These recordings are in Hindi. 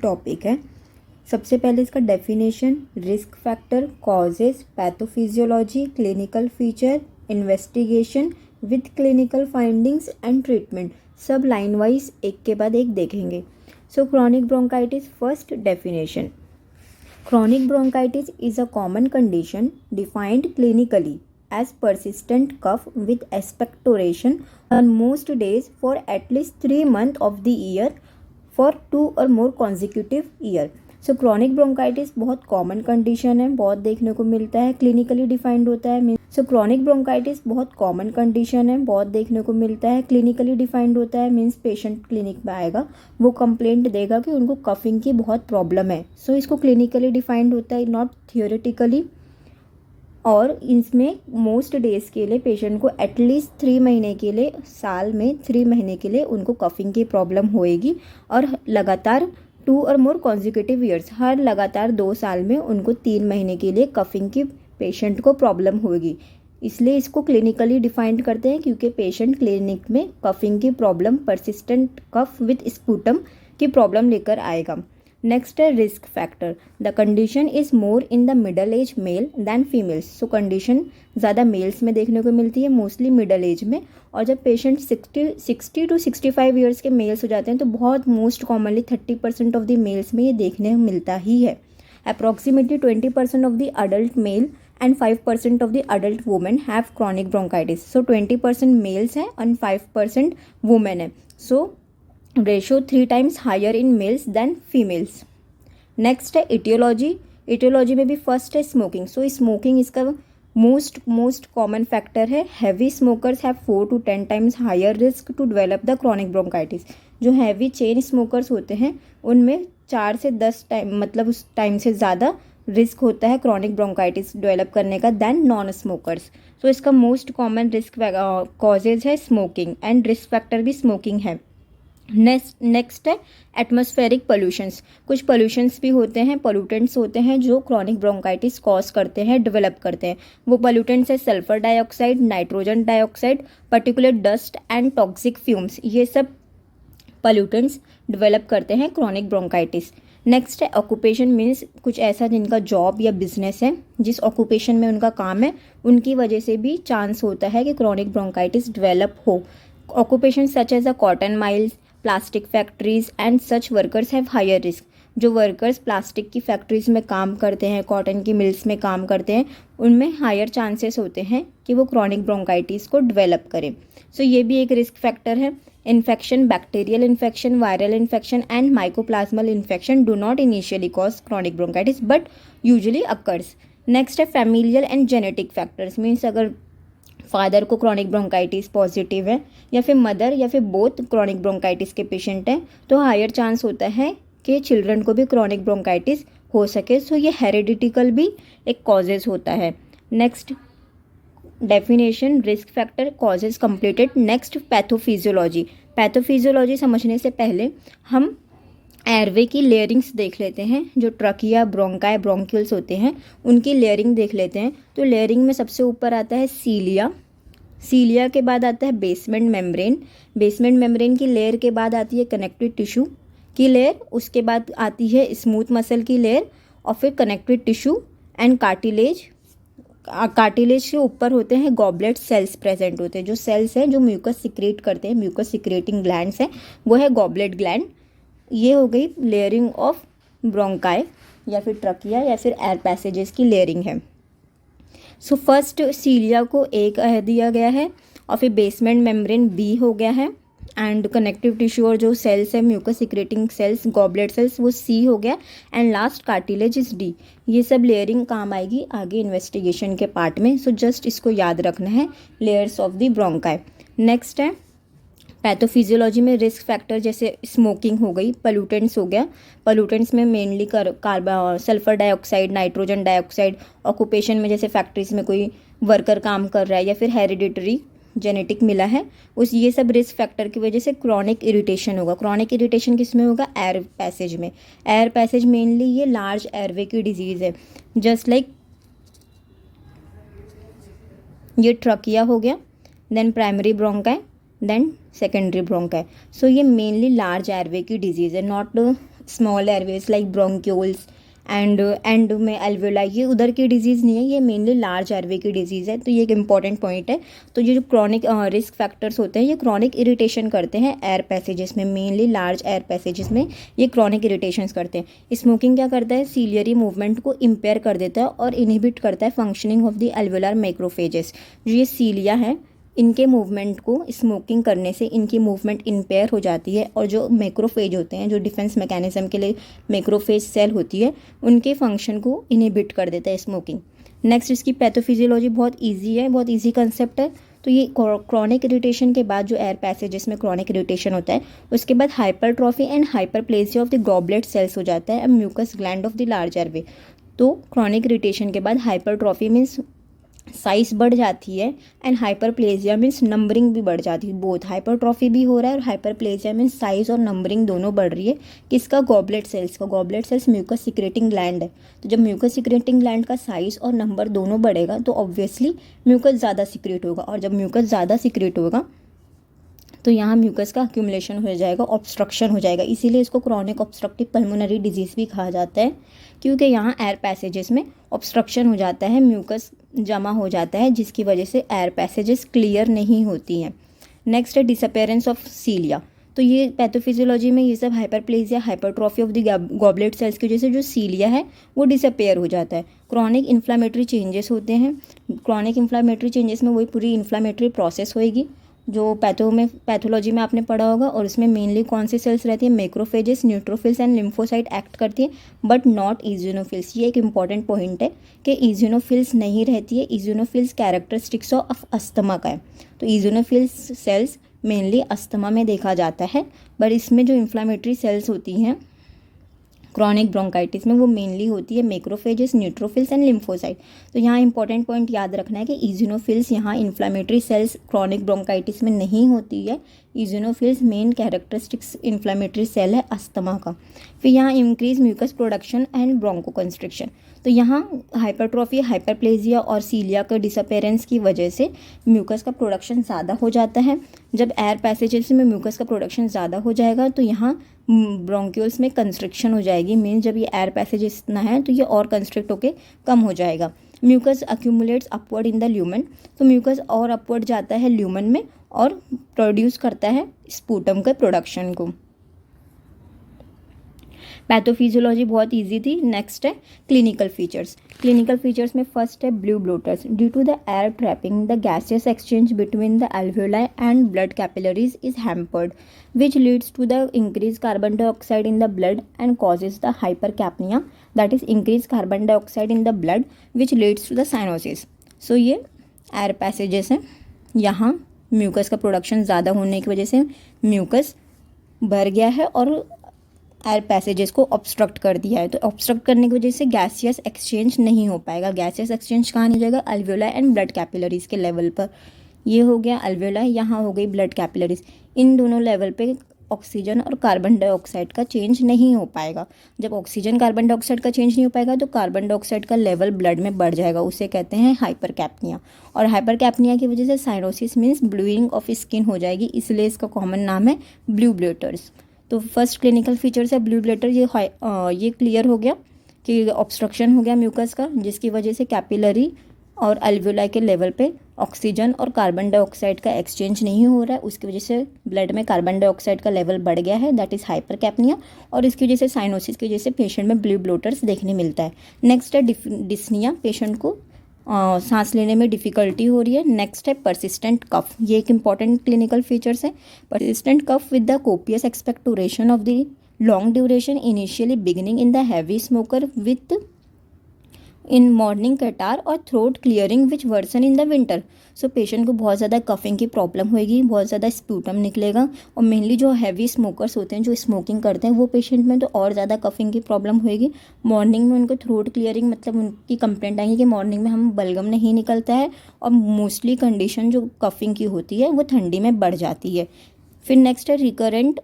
टॉपिक है। सबसे पहले इसका definition, risk factor, causes, pathophysiology, clinical feature, investigation with clinical findings and treatment, सब लाइन वाइज एक के बाद एक देखेंगे। So chronic bronchitis, first definition. Chronic bronchitis is a common condition defined clinically as persistent cough with expectoration on most days for at least 3 months of the year for 2 or more consecutive year. So chronic bronchitis बहुत कॉमन कंडीशन है, बहुत देखने को मिलता है, क्लिनिकली डिफाइंड होता है। सो क्रॉनिक ब्रोंकाइटिस बहुत कॉमन कंडीशन है, बहुत देखने को मिलता है, क्लिनिकली डिफाइंड होता है। मीन्स पेशेंट क्लिनिक में आएगा, वो कंप्लेंट देगा कि उनको कफिंग की बहुत प्रॉब्लम है। सो इसको क्लिनिकली डिफाइंड होता है, नॉट थियोरेटिकली। और इसमें मोस्ट डेज के लिए पेशेंट को एटलीस्ट 3 महीने के लिए, साल में 3 महीने के लिए उनको कफिंग की प्रॉब्लम होएगी और लगातार 2 और मोर कॉन्जिक्यूटिव ईयर्स, हर लगातार 2 साल में उनको 3 महीने के लिए कफिंग की पेशेंट को प्रॉब्लम होगी। इसलिए इसको क्लिनिकली डिफाइंड करते हैं क्योंकि पेशेंट क्लिनिक में कफिंग की problem, persistent cough with sputum की प्रॉब्लम लेकर आएगा। नेक्स्ट है risk factor. The condition is more in the middle age male than females. So condition ज़्यादा मेल्स में देखने को मिलती है, मोस्टली मिडल एज में। और जब पेशेंट 60 to 65 ईयर्स के मेल्स हो जाते हैं तो बहुत most commonly 30% of the males में ये देखने को मिलता ही है। Approximately 20% of the adult male and 5% of the adult women have chronic bronchitis. So 20% males हैं एंड 5% वुमेन है। So ratio 3 times higher in males than females. Next है इटियोलॉजी। इटियोलॉजी में भी फर्स्ट है स्मोकिंग। सो स्मोकिंग इसका मोस्ट कॉमन फैक्टर है। Heavy smokers have 4 to 10 times higher risk to develop the chronic bronchitis. जो हैवी चेन स्मोकर्स होते हैं उनमें 4 से 10 टाइम, मतलब उस टाइम से ज़्यादा रिस्क होता है क्रॉनिक ब्रोंकाइटिस डेवलप करने का दैन नॉन स्मोकर्स। सो इसका मोस्ट कॉमन रिस्क कॉजेज है स्मोकिंग एंड रिस्क फैक्टर भी स्मोकिंग है। नेक्स्ट है एटमॉस्फेरिक पोल्यूशंस। कुछ पोल्यूशंस भी होते हैं, पोल्यूटेंट्स होते हैं जो क्रॉनिक ब्रोंकाइटिस कॉज करते हैं, डेवलप करते हैं। वो पोल्यूटेंट्स है sulphur dioxide, nitrogen dioxide, particular dust and toxic fumes. ये सब पोल्यूटेंट्स डेवलप करते हैं क्रॉनिक ब्रोंकाइटिस। नेक्स्ट है ऑक्यूपेशन। मीन्स कुछ ऐसा जिनका जॉब या बिजनेस है, जिस ऑक्यूपेशन में उनका काम है, उनकी वजह से भी चांस होता है कि क्रॉनिक ब्रोंकाइटिस डेवलप हो। Occupation such as a cotton miles, plastic factories and such workers have higher risk. जो वर्कर्स प्लास्टिक की फैक्ट्रीज में काम करते हैं, कॉटन की मिल्स में काम करते हैं, उनमें हायर चांसेस होते हैं कि वो क्रॉनिक ब्रोंकाइटिस को डेवलप करें। सो ये भी एक रिस्क फैक्टर है। Infection, bacterial infection, viral infection and mycoplasmal infection do not initially cause chronic bronchitis but usually occurs. Next है familial and genetic factors. Means अगर फादर को क्रॉनिक ब्रोंकाइटिस पॉजिटिव है या फिर मदर या फिर बोथ क्रॉनिक ब्रोंकाइटिस के पेशेंट हैं तो हायर चांस होता है कि चिल्ड्रन को भी क्रॉनिक ब्रोंकाइटिस हो सके। सो ये हेरिडिटिकल भी एक कॉजेज होता है। Next definition, risk factor, causes completed. Next pathophysiology. Pathophysiology समझने से पहले हम एयरवे की लेयरिंग्स देख लेते हैं। जो ट्रकिया, ब्रोंकाई, ब्रोंक्यूल्स होते हैं उनकी लेयरिंग देख लेते हैं। तो लेयरिंग में सबसे ऊपर आता है सीलिया। सीलिया के बाद आता है बेसमेंट मेम्ब्रेन। बेसमेंट मेम्ब्रेन की लेयर के बाद आती है कनेक्टिव टिश्यू की लेयर। उसके बाद आती है स्मूथ मसल की लेयर और फिर connective tissue and cartilage. Cartilage के ऊपर होते हैं गॉबलेट सेल्स प्रेजेंट होते हैं। जो सेल्स हैं जो म्यूकस सिक्रेट करते हैं, म्यूकस सिक्रेटिंग ग्लैंड्स हैं, वो है गॉबलेट ग्लैंड। ये हो गई लेयरिंग ऑफ ब्रोंकाई या फिर ट्रकिया या फिर एयर पैसेजेस की लेयरिंग है। सो फर्स्ट सीलिया को ए कह दिया गया है और फिर बेसमेंट मेम्ब्रेन बी हो गया है एंड कनेक्टिव टिश्यू और जो सेल्स है mucus secreting cells, goblet cells, वो सी हो गया and last cartilage is D. ये सब लेयरिंग काम आएगी आगे इन्वेस्टिगेशन के पार्ट में। सो जस्ट इसको याद रखना है, layers of the bronchi. Next है पैथोफिजियोलॉजी में रिस्क फैक्टर जैसे स्मोकिंग हो गई, पोल्यूटेंट्स हो गया। पोल्यूटेंट्स में mainly sulphur dioxide, nitrogen dioxide. Occupation में जैसे फैक्ट्रीज में कोई वर्कर काम कर रहा है या फिर हेरिडिटरी जेनेटिक मिला है, उस ये सब रिस्क फैक्टर की वजह से क्रॉनिक इरिटेशन होगा। क्रॉनिक इरिटेशन किस में होगा? एयर पैसेज में। एयर पैसेज मेनली ये लार्ज एयरवे की डिजीज़ है। जस्ट लाइक ये ट्रकिया हो गया, then primary bronchi, then secondary bronchi. So ये मेनली लार्ज एयरवे की डिजीज़ है, not small airways like bronchioles and में एल्वेलाई, ये उधर की डिजीज़ नहीं है, ये मेनली लार्ज एयरवे की डिजीज़ है। तो ये एक इंपॉर्टेंट पॉइंट है। तो ये जो क्रॉनिक रिस्क फैक्टर्स होते हैं ये क्रॉनिक इरिटेशन करते हैं एयर पैसेजेस में, मेनली लार्ज एयर पैसेजेस में ये क्रॉनिक इरिटेशंस करते हैं। स्मोकिंग क्या करता है, सीलियरी मूवमेंट को इम्पेयर कर देता है और इनहिबिट करता है functioning of the alveolar macrophages. जो ये सीलिया है इनके मूवमेंट को स्मोकिंग करने से इनकी मूवमेंट इम्पेयर हो जाती है, और जो मैक्रोफेज होते हैं, जो डिफेंस मैकेनिज्म के लिए मैक्रोफेज सेल होती है, उनके फंक्शन को इनहिबिट कर देता है स्मोकिंग। नेक्स्ट इसकी पैथोफिजियोलॉजी बहुत इजी है, बहुत इजी कंसेप्ट है। तो ये क्रॉनिक इरिटेशन के बाद जो एयर पैसेजेस में क्रॉनिक इरिटेशन होता है, उसके बाद hypertrophy and hyperplasia of the goblet cells हो जाता है, mucus gland of the large airway. तो क्रॉनिक इरिटेशन के बाद हाइपरट्रॉफी मीन्स साइज बढ़ जाती है, एंड हाइपरप्लेजिया मीन्स नंबरिंग भी बढ़ जाती है। बोथ हाइपरट्रॉफी भी हो रहा है और हाइपरप्लेजिया मीन्स साइज और नंबरिंग दोनों बढ़ रही है। किसका, गॉबलेट सेल्स का। Goblet cells mucus secreting gland है। तो जब म्यूकस सिक्रेटिंग ग्लैंड का साइज और नंबर दोनों बढ़ेगा तो ऑब्वियसली म्यूकस ज़्यादा सिक्रेट होगा, और जब म्यूकस ज़्यादा सिक्रेट होगा तो यहाँ म्यूकस का अक्यूमुलेशन हो जाएगा, ऑब्स्ट्रक्शन हो जाएगा। इसीलिए इसको क्रॉनिक ऑब्स्ट्रक्टिव पल्मोनरी डिजीज़ भी कहा जाता है, क्योंकि यहाँ एयर पैसेजेस में ऑब्स्ट्रक्शन हो जाता है, म्यूकस जमा हो जाता है, जिसकी वजह से एयर पैसेजेस क्लियर नहीं होती हैं। नेक्स्ट है डिसअपेरेंस ऑफ सीलिया। तो ये पैथोफिजियोलॉजी में ये सब hyperplasia, hypertrophy of the goblet sales की वजह से जो सीलिया है वो डिसअपेयर हो जाता है। क्रॉनिक इन्फ्लामेटरी चेंजेस होते हैं। क्रॉनिक इन्फ्लामेटरी चेंजेस में वही पूरी इन्फ्लामेटरी प्रोसेस होएगी जो पैथोलॉजी में आपने पढ़ा होगा, और उसमें मेनली कौन सी सेल्स रहती है, macrophages, neutrophils and lymphocyte act करती है, बट नॉट इज़िनोफिल्स। ये एक इंपॉर्टेंट पॉइंट है कि इज़िनोफिल्स नहीं रहती है। इज़िनोफिल्स कैरेक्टरिस्टिक्स ऑफ अस्थमा का है। तो इज़िनोफिल्स सेल्स मेनली अस्थमा में देखा जाता है, बट इसमें जो इन्फ्लामेटरी सेल्स होती हैं क्रॉनिक ब्रोंकाइटिस में वो मेनली होती है मैक्रोफेजेस, न्यूट्रोफिल्स एंड लिम्फोसाइट। तो यहाँ इंपॉर्टेंट पॉइंट याद रखना है कि इज़िनोफिल्स यहाँ इन्फ्लामेटरी सेल्स क्रॉनिक ब्रोंकाइटिस में नहीं होती है। इज़िनोफिल्स मेन कैरेक्टरिस्टिक्स इन्फ्लामेटरी सेल है अस्थमा का। फिर यहाँ इंक्रीज म्यूकस प्रोडक्शन एंड ब्रोंकोकंस्ट्रिक्शन। तो यहाँ हाइपरट्रॉफी, हाइपरप्लेजिया और सीलिया के डिसअपेरेंस की वजह से म्यूकस का प्रोडक्शन ज़्यादा हो जाता है। जब एयर पैसेजेस में म्यूकस का प्रोडक्शन ज़्यादा हो जाएगा तो यहाँ ब्रोंक्यूल्स में कंस्ट्रिक्शन हो जाएगी। मीन्स जब ये एयर पैसेजेस इतना है तो ये और कंस्ट्रिक्ट होके कम हो जाएगा। Mucus accumulates upward in the lumen. तो म्यूकस और अपवर्ड जाता है ल्यूमन में और प्रोड्यूस करता है स्पूटम के प्रोडक्शन को। पैथोफिजियोलॉजी बहुत इजी थी। नेक्स्ट है क्लिनिकल फीचर्स। क्लिनिकल फीचर्स में फर्स्ट है blue bloaters. Due to the air trapping the gaseous exchange between the alveoli and blood capillaries is hampered which leads to the increased carbon dioxide in the blood and causes the hypercapnia, that is increased carbon dioxide in the blood which leads to the cyanosis. So ये एयर पैसेजेस हैं, यहाँ म्यूकस का प्रोडक्शन ज़्यादा होने की वजह से म्यूकस भर गया है और एयर पैसेजेस को ऑब्स्ट्रक्ट कर दिया है। तो ऑब्स्ट्रक्ट करने की वजह से गैसियस एक्सचेंज नहीं हो पाएगा। गैसियस एक्सचेंज कहाँ नहीं जाएगा, अल्वेओलाई एंड ब्लड कैपिलरीज के लेवल पर। ये हो गया अल्वेओलाई, यहाँ हो गई ब्लड कैपिलरीज। इन दोनों लेवल पे ऑक्सीजन और कार्बन डाइऑक्साइड का चेंज नहीं हो पाएगा। जब ऑक्सीजन कार्बन डाइऑक्साइड का चेंज नहीं हो पाएगा तो कार्बन डाइऑक्साइड का लेवल ब्लड में बढ़ जाएगा, उसे कहते हैं हाइपरकैप्निया। और हाइपरकैप्निया की वजह से cyanosis means blowing of skin हो जाएगी, इसलिए इसका कॉमन नाम है ब्लू ब्लेटर्स। तो फर्स्ट क्लिनिकल फीचर्स है ब्लू ब्लेटर। ये क्लियर हो गया कि ऑब्स्ट्रक्शन हो गया म्यूकस का, जिसकी वजह से कैपिलरी और अल्वेओलाई के लेवल पे ऑक्सीजन और कार्बन डाइऑक्साइड का एक्सचेंज नहीं हो रहा है, उसकी वजह से ब्लड में कार्बन डाइऑक्साइड का लेवल बढ़ गया है, दैट इज़ हाइपरकैप्निया। और इसकी वजह से साइनोसिस की वजह से पेशेंट में ब्लू ब्लोटर्स देखने मिलता है। नेक्स्ट है डिस्निया, पेशेंट को सांस लेने में डिफ़िकल्टी हो रही है। नेक्स्ट है परसिस्टेंट कफ, ये एक इंपॉर्टेंट क्लिनिकल फीचर्स है। Persistent cough with the copious expectoration of the long duration initially beginning in the heavy smoker with in morning catarrh और throat clearing which worsen in the winter. So patient को बहुत ज़्यादा कफिंग की प्रॉब्लम होगी, बहुत ज़्यादा स्प्यूटम निकलेगा, और मेनली जो हैवी स्मोकर्स होते हैं, जो स्मोकिंग करते हैं, वो पेशेंट में तो और ज़्यादा कफिंग की प्रॉब्लम होगी। मॉर्निंग में उनको थ्रोट क्लियरिंग, मतलब उनकी कंप्लेंट आएगी कि मॉर्निंग में हम बलगम नहीं निकलता है, और मोस्टली कंडीशन जो कफिंग की होती है वो ठंडी में बढ़ जाती है। फिर नेक्स्ट है recurrent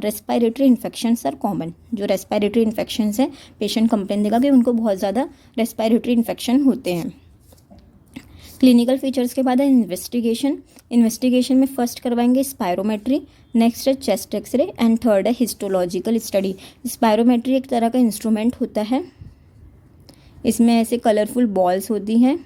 respiratory infections are common. जो रेस्पायरेटरी इन्फेक्शंस हैं, पेशेंट कंप्लेन देगा कि उनको बहुत ज़्यादा रेस्पायरेटरी इन्फेक्शन होते हैं। क्लिनिकल फीचर्स के बाद है इन्वेस्टिगेशन। इन्वेस्टिगेशन में फर्स्ट करवाएंगे स्पायरोमेट्री, नेक्स्ट है चेस्ट एक्सरे एंड थर्ड है हिस्टोलॉजिकल स्टडी। स्पायरोमेट्री एक तरह का इंस्ट्रूमेंट होता है, इसमें ऐसे कलरफुल बॉल्स होती हैं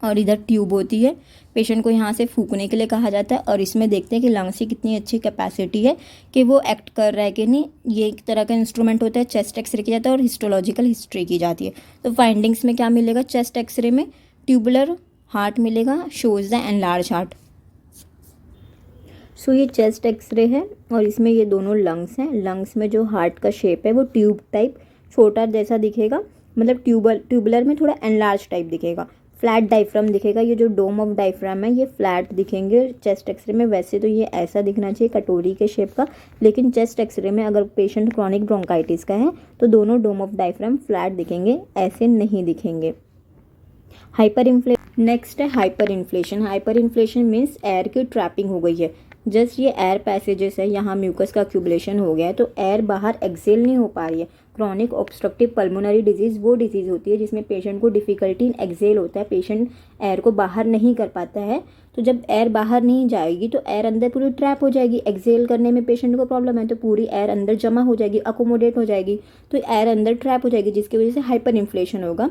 और इधर ट्यूब होती है। पेशेंट को यहाँ से फूकने के लिए कहा जाता है और इसमें देखते हैं कि लंग्स की कितनी अच्छी कैपेसिटी है कि वो एक्ट कर रहा है कि नहीं। ये एक तरह का इंस्ट्रूमेंट होता है। चेस्ट एक्सरे किया जाता है और हिस्टोलॉजिकल हिस्ट्री की जाती है। तो फाइंडिंग्स में क्या मिलेगा? चेस्ट एक्सरे में ट्यूबुलर हार्ट मिलेगा, शोज द एनलार्ज हार्ट। सो ये चेस्ट एक्सरे है और इसमें ये दोनों लंग्स हैं। लंग्स में जो हार्ट का शेप है वो ट्यूब टाइप छोटा जैसा दिखेगा, मतलब ट्यूबुलर में थोड़ा एनलार्ज टाइप दिखेगा। फ्लैट डायफ्राम दिखेगा। ये जो डोम ऑफ डायफ्राम है ये फ्लैट दिखेंगे चेस्ट एक्सरे में। वैसे तो ये ऐसा दिखना चाहिए कटोरी के शेप का, लेकिन चेस्ट एक्सरे में अगर पेशेंट क्रॉनिक ब्रोंकाइटिस का है तो दोनों डोम ऑफ डायफ्राम फ्लैट दिखेंगे, ऐसे नहीं दिखेंगे। नेक्स्ट है hyper inflation. Hyper inflation means air की ट्रैपिंग हो गई है। जस्ट ये एयर पैसेजेस है, यहाँ म्यूकस का एक्यूमुलेशन हो गया है तो एयर बाहर एक्सेल नहीं हो पा रही है। क्रॉनिक ऑब्स्ट्रक्टिव पल्मोनरी डिजीज़ वो डिजीज़ होती है जिसमें पेशेंट को डिफ़िकल्टी इन एक्सेल होता है, पेशेंट एयर को बाहर नहीं कर पाता है। तो जब एयर बाहर नहीं जाएगी तो एयर अंदर पूरी ट्रैप हो जाएगी। एक्सेल करने में पेशेंट को प्रॉब्लम है तो पूरी एयर अंदर जमा हो जाएगी, अकोमोडेट हो जाएगी, तो एयर अंदर ट्रैप हो जाएगी, जिसकी वजह से हाइपर इन्फ्लेशन होगा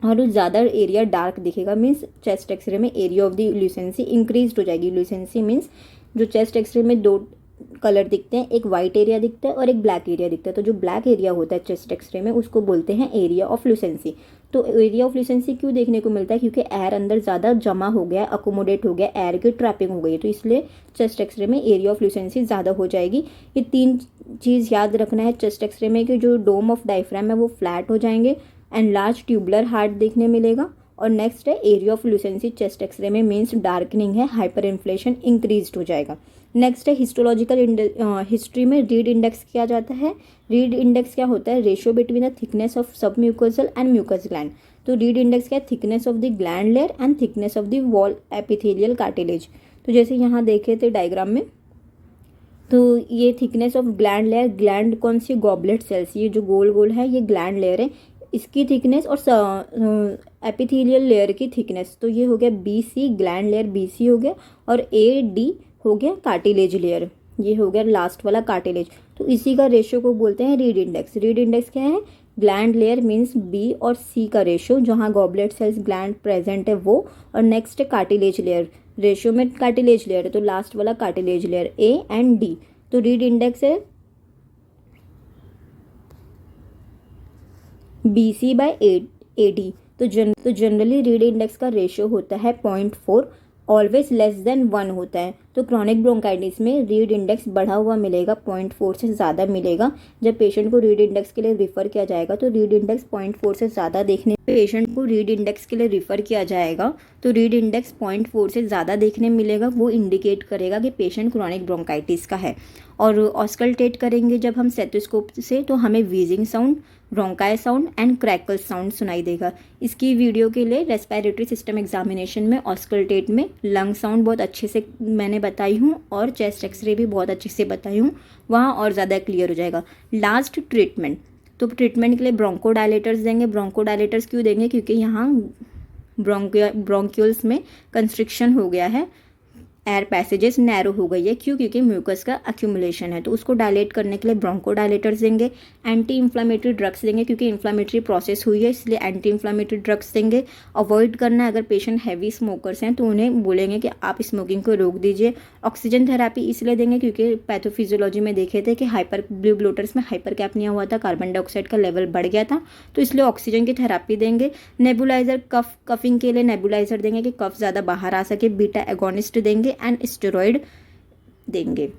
और ज़्यादा एरिया डार्क दिखेगा। मीन्स चेस्ट एक्सरे में एरिया ऑफ द ल्यूसेंसी इंक्रीज हो जाएगी। ल्यूसेंसी मीन्स जो चेस्ट एक्सरे में दो कलर दिखते हैं, एक वाइट एरिया दिखता है और एक ब्लैक एरिया दिखता है। तो जो ब्लैक एरिया होता है चेस्ट एक्सरे में उसको बोलते हैं एरिया ऑफ ल्यूसेंसी। तो एरिया ऑफ ल्यूसेंसी क्यों देखने को मिलता है? क्योंकि एयर अंदर ज़्यादा जमा हो गया, अकोमोडेट हो गया, एयर की ट्रैपिंग हो गई है, तो इसलिए चेस्ट एक्सरे में एरिया ऑफ ल्यूसेंसी ज़्यादा हो जाएगी। ये तीन चीज़ याद रखना है चेस्ट एक्सरे में कि जो डोम ऑफ डायफ्राम है वो फ्लैट हो जाएंगे एंड लार्ज ट्यूबुलर हार्ट देखने मिलेगा। और नेक्स्ट है एरिया ऑफ ल्यूसेंसी चेस्ट एक्सरे में मीन्स डार्कनिंग है, हाइपर इन्फ्लेशन इंक्रीज हो जाएगा। नेक्स्ट है हिस्टोलॉजिकल हिस्ट्री में रीड इंडेक्स किया जाता है। रीड इंडेक्स क्या होता है? Ratio between the thickness of सब म्यूकोसल एंड म्यूकस ग्लैंड। तो रीड इंडेक्स क्या है? Thickness of the gland layer and thickness of the wall epithelial cartilage. तो जैसे यहाँ देखे थे डायग्राम में, तो ये thickness of gland layer, gland कौन सी? Goblet cells. ये जो गोल गोल है ये ग्लैंड लेयर है, इसकी थिकनेस और एपिथेलियल लेयर की थिकनेस। तो ये हो गया BC, ग्लैंड लेयर BC हो गया, और AD हो गया कार्टिलेज लेयर, ये हो गया लास्ट वाला कार्टिलेज। तो इसी का रेशियो को बोलते हैं रीड इंडेक्स। रीड इंडेक्स क्या है? ग्लैंड लेयर मीन्स B और C का रेशियो, जहाँ गॉबलेट सेल्स ग्लैंड प्रेजेंट है वो, और नेक्स्ट है कार्टिलेज लेयर। रेशियो में कार्टिलेज लेयर है तो लास्ट वाला cartilage layer A and D। तो रीड इंडेक्स है BC/AD। तो जनरली रीड इंडेक्स का रेशियो होता है 0.4, ऑलवेज लेस देन 1 होता है। तो क्रॉनिक ब्रोंकाइटिस में रीड इंडेक्स बढ़ा हुआ मिलेगा, 0.4 से ज़्यादा मिलेगा। जब पेशेंट को रीड इंडेक्स के लिए रिफ़र किया जाएगा तो रीड इंडेक्स 0.4 से ज़्यादा देखने, पेशेंट को रीड इंडेक्स के लिए रिफ़र किया जाएगा तो रीड इंडेक्स 0.4 से ज़्यादा देखने मिलेगा। वो इंडिकेट करेगा कि पेशेंट क्रॉनिक ब्रोंकाइटिस का है। और ऑस्कल्टेट करेंगे जब हम स्टेथोस्कोप से तो हमें wheezing sound, bronchi sound and crackle sound सुनाई देगा। इसकी वीडियो के लिए रेस्पिरेटरी सिस्टम एग्जामिनेशन में ऑस्कल्टेट में लंग साउंड बहुत अच्छे से मैंने बताई हूँ और चेस्ट एक्सरे भी बहुत अच्छे से बताई हूँ, वहाँ और ज़्यादा क्लियर हो जाएगा। लास्ट ट्रीटमेंट, तो ट्रीटमेंट के लिए ब्रोंकोडायलेटर्स देंगे। ब्रोंकोडायलेटर्स क्यों देंगे? क्योंकि यहाँ ब्रोंक्यूल्स में कंस्ट्रिक्शन हो गया है, एयर पैसेजेस नैरो हो गई है। क्यों? क्योंकि म्यूकस का एक्यूमुलेशन है, तो उसको डायलेट करने के लिए ब्रोंकोडायलेटर्स देंगे। एंटी इन्फ्लामेटरी ड्रग्स देंगे, क्योंकि इन्फ्लामेटरी प्रोसेस हुई है इसलिए एंटी इन्फ्लामेटरी ड्रग्स देंगे। अवॉइड करना है, अगर पेशेंट हैवी स्मोकर्स हैं तो उन्हें बोलेंगे कि आप स्मोकिंग को रोक दीजिए। ऑक्सीजन थेरेपी इसलिए देंगे क्योंकि पैथोफिजियोलॉजी में देखे थे कि हाइपर ब्लू ब्लोटर्स में हाइपर कैपनिया हुआ था, कार्बन डाइऑक्साइड का लेवल बढ़ गया था, तो इसलिए ऑक्सीजन की थेरेपी देंगे। नेबुलाइजर, कफिंग के लिए नेबुलाइजर देंगे कि कफ ज़्यादा बाहर आ सके। बीटा एगोनिस्ट देंगे एंड स्टेरॉइड देंगे।